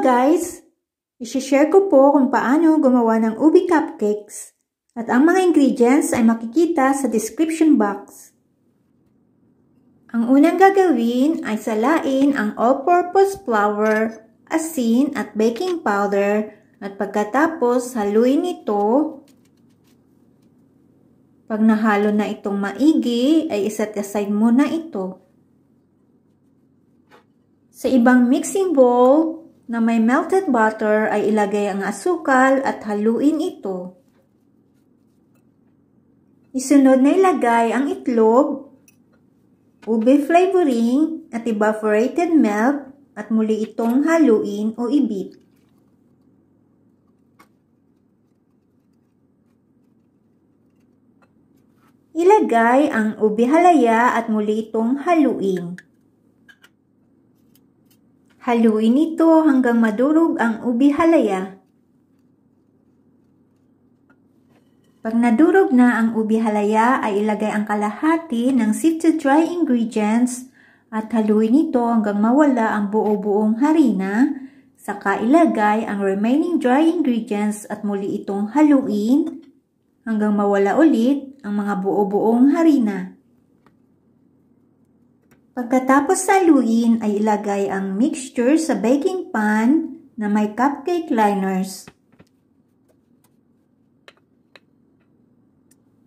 Hello guys! I-share ko po kung paano gumawa ng ubi cupcakes at ang mga ingredients ay makikita sa description box. Ang unang gagawin ay salain ang all-purpose flour, asin at baking powder at pagkatapos haluin ito. Pag nahalo na itong maigi ay iset aside muna ito. Sa ibang mixing bowl na may melted butter ay ilagay ang asukal at haluin ito. Isunod na ilagay ang itlog, ube flavoring at evaporated milk at muli itong haluin o i-beat. Ilagay ang ube halaya at muli itong haluin. Haluin ito hanggang madurog ang ube halaya. Pag nadurog na ang ube halaya ay ilagay ang kalahati ng sifted dry ingredients at haluin ito hanggang mawala ang buo-buong harina. Saka ilagay ang remaining dry ingredients at muli itong haluin hanggang mawala ulit ang mga buo-buong harina. Pagkatapos haluin ay ilagay ang mixture sa baking pan na may cupcake liners.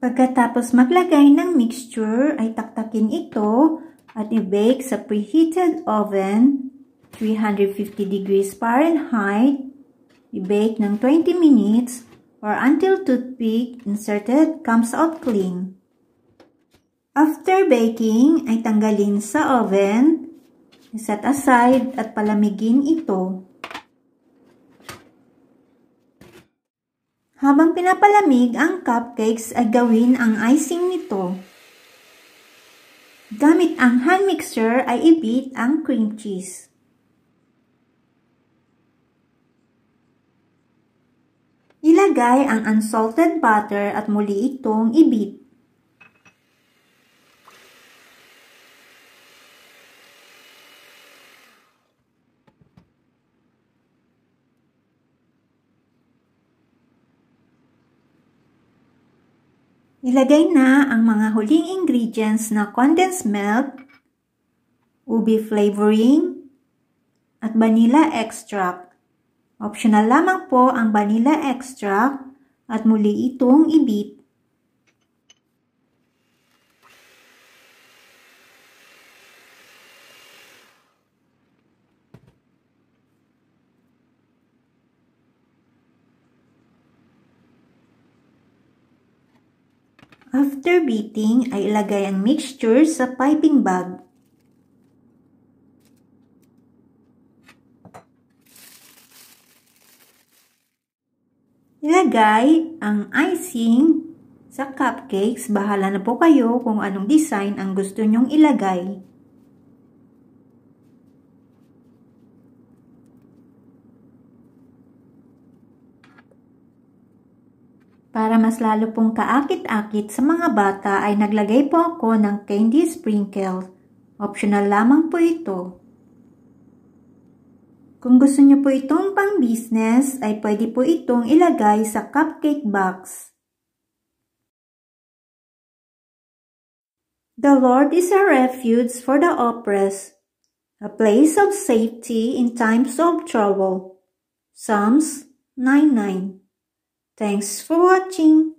Pagkatapos maglagay ng mixture ay taktakin ito at i-bake sa preheated oven 350 degrees Fahrenheit. I-bake ng 20 minutes or until toothpick inserted comes out clean. After baking ay tanggalin sa oven, set aside at palamigin ito. Habang pinapalamig ang cupcakes ay gawin ang icing nito. Gamit ang hand mixer ay i-beat ang cream cheese. Ilagay ang unsalted butter at muli itong i-beat. Ilagay na ang mga huling ingredients na condensed milk, ube flavoring, at vanilla extract. Optional lamang po ang vanilla extract at muli itong i-beat. After beating ay ilagay ang mixture sa piping bag. Ilagay ang icing sa cupcakes. Bahala na po kayo kung anong design ang gusto nyong ilagay. Para mas lalo pong kaakit-akit sa mga bata ay naglagay po ako ng candy sprinkles. Optional lamang po ito. Kung gusto nyo po itong pang-business ay pwede po itong ilagay sa cupcake box. The Lord is a refuge for the oppressed, a place of safety in times of trouble. Psalms 9:9. Thanks for watching.